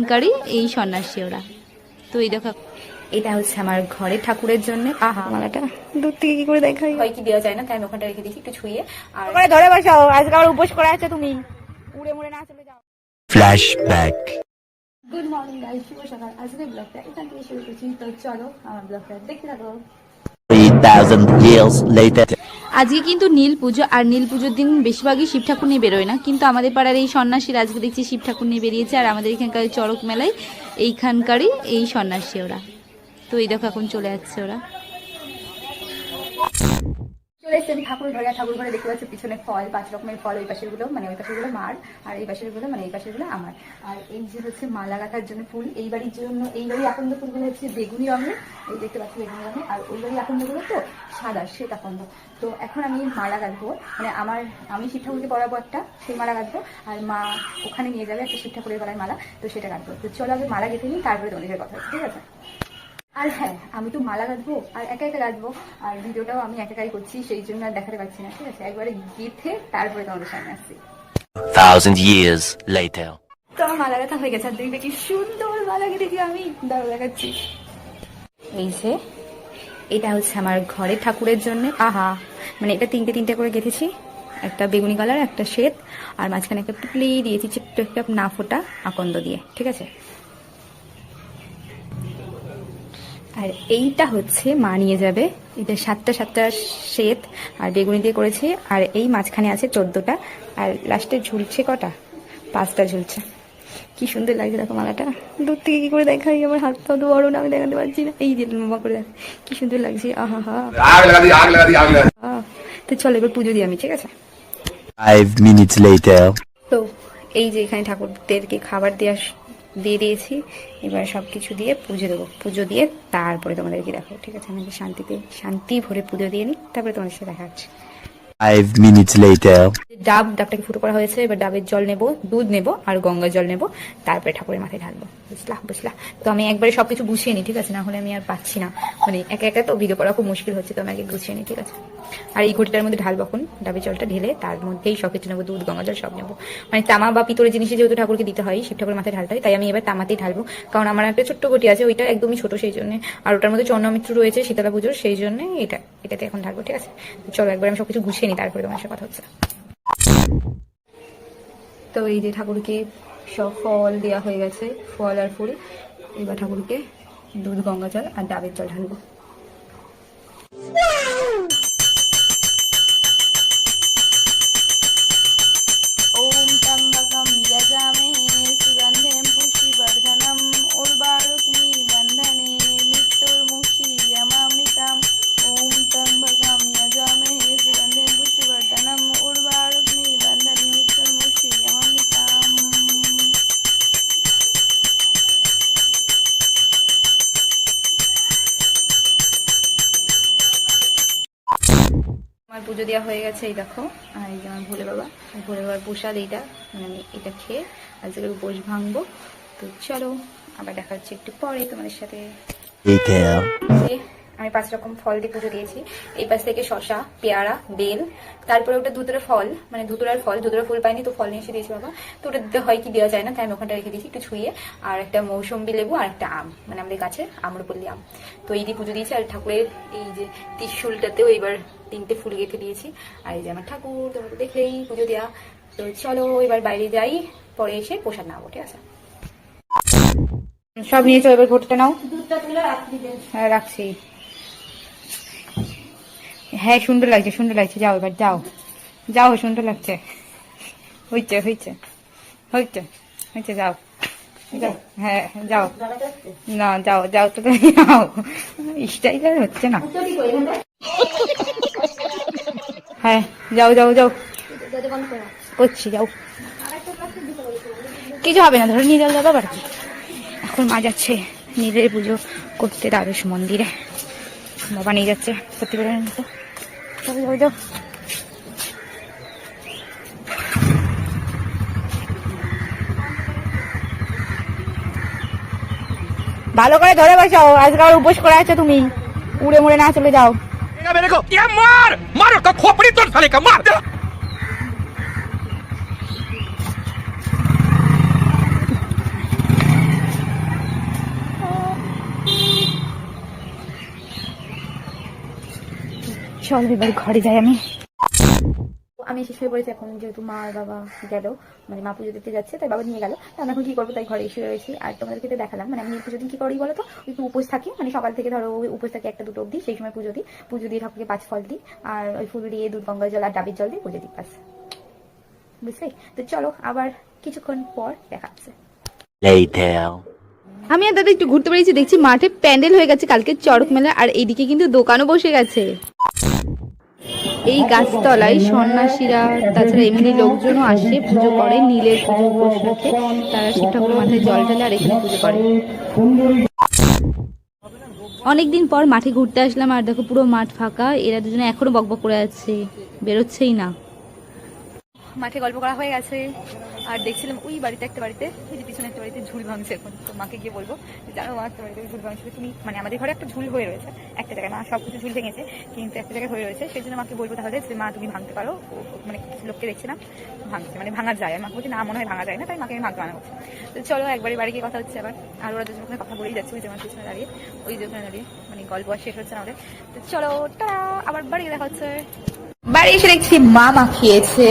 কারি এই সন্ন্যাসী ওরা। তো এই দেখো, এটা হচ্ছে আমার ঘরের ঠাকুরের জন্য। আহা, মালাটা দূর থেকে কি করে দেখাই হয় কি দেওয়া যায় না, তাই আমি ওখানটা রেখে দিয়েছি একটু ছুঁয়ে। আর ওখানে ধরে বসাও, আজকে আমার উপোস করে আছে, তুমি উড়ে মুড়ে না চলে যাও। ফ্ল্যাশব্যাক। গুড মর্নিং গাইস, শুভ সকাল। আজকে ব্লগটা এখান থেকে শুরু করছি, তো চলো আমার ব্লগটা দেখতে থাকো। 3000 years later. আজকে কিন্তু নীল পুজো, আর নীল পুজোর দিন বেশিরভাগই শিব ঠাকুর নিয়ে বেরোয় না, কিন্তু আমাদের পাড়ার এই সন্ন্যাসীরা আজকে দেখছি শিব ঠাকুর নিয়ে বেরিয়েছে। আর আমাদের এখানকার চড়ক মেলায় এইখানকারই এই সন্ন্যাসী ওরা। তো এই দেখো এখন চলে যাচ্ছে ওরা। চলে এসেছি আমি ঠাকুর ঘরে। ঠাকুর ঘরে দেখতে পাচ্ছি পিছনে ফল, 5 রকমের ফল। ওই পাশের গুলো মানে ওই পাশের গুলো মার, আর এই পাশের গুলো মানে এই পাশের গুলো আমার। আর এই যে হচ্ছে মালা গাঁথার জন্য ফুল, এই বাড়ির জন্য এই বাড়ির আকন্দ ফুলগুলো হচ্ছে বেগুনি রঙের, এই দেখতে পাচ্ছি বেগুনি রঙের। আর ওই বাড়ির আকন্দগুলো তো সাদা, শ্বেত আকন্দ। তো এখন আমি মালা গাঁথবো, মানে আমি শিব ঠাকুরকে পরাবো একটা, সেই মালা গাঁথবো। আর মা ওখানে নিয়ে যাবে একটা শিব ঠাকুরের গলায় মালা, তো সেটা গাঁথবো। তো চলো আগে মালা গেঁথে নিই, তারপরে তোমাদের কথা হচ্ছে, ঠিক আছে? আর হ্যাঁ, আমি তো মালা গাঁথবো আর একা একা গাঁথবো, আর ভিডিওটাও আমি একাই করছি, সেই জন্য আর দেখাতে পারছি না, ঠিক আছে? একবারে গেঁথে তারপরে তোমাদের সামনে আসছি। 1000 years later. তো আমার মালা গাঁথা হয়ে গেছে, আর দেখবে কি সুন্দর মালা গেঁথেছি আমি, দাঁড়াও দেখাচ্ছি। এই যে এটা হচ্ছে আমার ঘরের ঠাকুরের জন্য। আহা, মানে এটা তিনটে করে গেঁথেছি, একটা বেগুনি কালার, একটা শ্বেত, আর মাঝখানে একটা টুকলি দিয়েছি ছোট্ট একটা না ফোটা আকন্দ দিয়ে, ঠিক আছে? আর এইটা হচ্ছে মা নিয়ে যাবে, এটা 7টা শ্বেত আর বেগুনি দিয়ে করেছে। আর এই মাঝখানে আছে 14টা, আর লাস্টে ঝুলছে কটা, 5টা ঝুলছে। কি সুন্দর লাগছে দেখো মালাটা, দূর থেকে কি করে দেখাই, আমার হাতটা তো বড় না, আমি দেখাতে পারছি না। এই যে মামা করে দেখ, কি সুন্দর লাগছে। আহা হা, তো চলো এবার পুজো দিই আমি, ঠিক আছে? 5 minutes later. তো এই যে এখানে ঠাকুরদেরকে খাবার দিয়ে দিয়েছি, এবার সবকিছু দিয়ে পুজো দেবো। পুজো দিয়ে তারপরে তোমাদেরকে দেখো, ঠিক আছে? আমাকে শান্তি ভরে পুজো দিয়ে নিই, তারপরে তোমাদের সাথে দেখা হচ্ছে। 5 minutes later. ডাবটাকে ফুটো করা হয়েছে, এবার ডাবের জল নেব, দুধ নেব আর গঙ্গার জল নেব, তারপরে ঠাকুরের মাথায় ঢালবো। বুঝলা? তো আমি একবারে সবকিছু গুছিয়ে নিই, ঠিক আছে? না হলে আমি আর পাচ্ছি না, মানে একা একা তো ভিডিও করা খুব মুশকিল হচ্ছে, তো আমি আগে গুছিয়ে নিই, ঠিক আছে? আর এই ঘটিটার মধ্যে ঢালবো এখন ডাবের জলটা, ঢেলে তার মধ্যেই সবকিছু নেবো, দুধ গঙ্গা জল সব নেবো। মানে তামা বা পিতলের জিনিসে যেহেতু ঠাকুরকে দিতে হয়, শিব ঠাকুরের মাথায় ঢালতে হয়, তাই আমি এবার তামাতেই ঢালবো। কারণ আমার একটা ছোট্ট ঘটি আছে, ওইটা একদমই ছোট, সেই জন্য। আর ওটার মধ্যে চন্দ্রমিত্র রয়েছে শীতলা পুজোর, সেই জন্য এটাতে এখন ঢালবো, ঠিক আছে? চলো একবার আমি সবকিছু গুছিয়ে নিই, তারপরে তোমার সাথে কথা হচ্ছে। তো এই যে ঠাকুরকে সব ফল দেওয়া হয়ে গেছে, ফল আর ফুল। এবার ঠাকুরকে দুধ গঙ্গা জল আর ডাবের জল ঢালবো। ওম ত্র্যম্বকম যজামহে সুগন্ধিম পুষ্টিবর্ধনম উর্বারুকমি বন্ধনে মৃত্যুর্মুক্ষীয়মামৃতাম। ওম ত্র্যম্বকম যজামহে সুগন্ধিম পুষ্টিবর্ধনম উর্বারুকমি বন্ধনে মৃত্যুর্মুক্ষীয়মামৃতাম। আমার পুজো দেওয়া হয়ে গেছে, এই দেখো। আর এই যে আমার ভোলে বাবার প্রসাদ এইটা, মানে আমি এটা খেয়ে আজকে উপোস ভাঙবো। তো চলো আবার দেখা হচ্ছে একটু পরে তোমাদের সাথে। আমি 5 রকম ফল দিয়ে পুজো দিয়েছি। এই পাশ থেকে শশা, পেয়ারা, বেল, তারপরে ওটা ধুতরা ফল, মানে ধুতরার ফুল পাইনি, তো ফল নিয়ে এসে দিয়েছি বাবা। তো ওটা দিতে হয় কি দেওয়া যায় না, তাই আমি ওখানটা রেখে দিয়েছি একটু ছুঁয়ে। আর একটা মৌসুম্বি লেবু আর একটা আম, মানে আমাদের কাছে আম্রপল্লী আম। তো এই দিয়ে পুজো দিয়েছি। আর ঠাকুরের এই যে ত্রিশূলটাতেও এবার 3টে ফুল গেঁথে দিয়েছি। আর এই যে আমার ঠাকুর, তোমরা তো দেখলেই পুজো দেওয়া। তো চলো এবার বাইরে যাই, পরে এসে প্রসাদ নাও, ঠিক আছে? সব নিয়েছো, এবার ঘটিটা নাও। হ্যাঁ রাখছি। হ্যাঁ সুন্দর লাগছে, যাও এবার যাও, সুন্দর লাগছে। হয়েছে, যাও। হ্যাঁ যাও না, যাও তো, যাও। স্টাইল হচ্ছে না। হ্যাঁ যাও করছি, যাও। কিছু হবে না, ধরে নিয়ে যাও বাবা। আর কি, এখন মা যাচ্ছে নিজের পুজো করতে দ্বাদশ মন্দিরে। বাবা নিয়ে যাচ্ছে প্রতিবারের মতো। যাও। ভালো করে ধরে বসাও, আজকে আমার উপোস করে আছে, তুমি উড়ে মুড়ে না চলে যাও। চলো এবার ঘরে যাই আমি। আমি শেষ হয়ে পড়েছি এখন, যেহেতু মা আর বাবা গেল, মানে মা পুজো দিতে যাচ্ছে তাই বাবা নিয়ে গেল, আমি এখন কি করবো তাই ঘরে এসে রয়েছি। আর তোমাদেরকে তো দেখালাম, মানে আমি পুজো দিন কি করি বলো তো, একটু উপোস থাকি, মানে সকাল থেকে ধরো উপোস থাকি 1-2 অবধি, সেই সময় পুজো দিই, পুজো দিয়ে ঠাকুরকে 5 ফল দিই, আর ওই ফুল দিয়ে দুধ গঙ্গা জল আর ডাবের জল দিয়ে পুজো দিই, ব্যাস। বুঝলি? তো চলো আবার কিছুক্ষণ পর দেখা হচ্ছে। Later. আমি আর দাদা একটু ঘুরতে বেরিয়েছি, দেখছি মাঠে প্যান্ডেল হয়ে গেছে কালকে চড়ক মেলা, আর এইদিকে কিন্তু দোকানও বসে গেছে। এই গাছতলায় সন্ন্যাসীরা তাছাড়া এমনি লোকজনও আসে, পুজো করে, নীলের পুজো উপোস রাখে, তারা শিব ঠাকুরের মাথায় জল ঢালে আর এখানে পুজো করে। অনেকদিন পর মাঠে ঘুরতে আসলাম, আর দেখো পুরো মাঠ ফাঁকা, এরা দুজনে এখনো বকবক করে আছে, বেরোচ্ছেই না। মাঠে গল্প করা হয়ে গেছে, আর দেখছিলাম ওই বাড়িতে একটা বাড়িতে, ওই যে পিছনে একটা বাড়িতে ঝুল ভাঙছে এখন, তো মাকে গিয়ে বলবো যে জানো মা একটা বাড়িতে ঝুল ভাঙছিল, তুমি মানে আমাদের ঘরে একটা ঝুল হয়ে রয়েছে একটা জায়গায়, মা সব কিছু ঝুল ভেঙেছে কিন্তু একটা জায়গায় হয়ে রয়েছে, সেই জন্য মাকে বলবো তাহলে যে মা তুমি ভাঙতে পারো, মানে কিছু লোককে দেখছিলাম ভাঙছে, মানে ভাঙা যায়, আর মাকে বলছি না মনে হয় ভাঙা যায় না, তাই মাকে আমি ভাঙতে মানা করছি। তো চলো একবারই বাড়ি গিয়ে কথা হচ্ছে আবার, আর ওরা দুজন ওখানে কথা বলেই যাচ্ছে, ওই যে আমার পিছনে দাঁড়িয়ে, ওই যে ওখানে দাঁড়িয়ে, মানে গল্প আর শেষ হচ্ছে না ওদের। তো চলো টাটা, আবার বাড়ি গিয়ে দেখা হচ্ছে। বাড়ি এসে দেখছি মা মাখিয়েছে,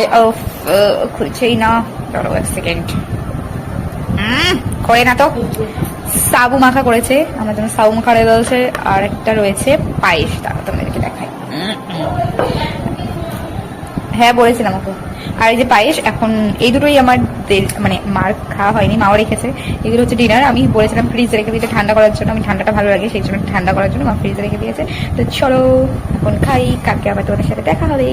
খুলছেই না, চলো 1 সেকেন্ড, করে না তো, সাবু মাখা করেছে আমার জন্য, সাবু মাখা রয়েছে, আর একটা রয়েছে পায়েস, তারা তোমাদেরকে দেখাই। হ্যাঁ বলেছিলাম ওকে। আর এই যে পায়েস, এখন এই দুটোই আমার মানে মার খাওয়া হয়নি, মাও রেখেছে, এগুলো হচ্ছে ডিনার। আমি বলেছিলাম ফ্রিজে রেখে দিতে ঠান্ডা করার জন্য, আমি ঠান্ডাটা ভালো লাগে সেই জন্য ঠান্ডা করার জন্য মা ফ্রিজে রেখে দিয়েছে। তো চলো এখন খাই, কালকে আবার তোমাদের সাথে দেখা হবে।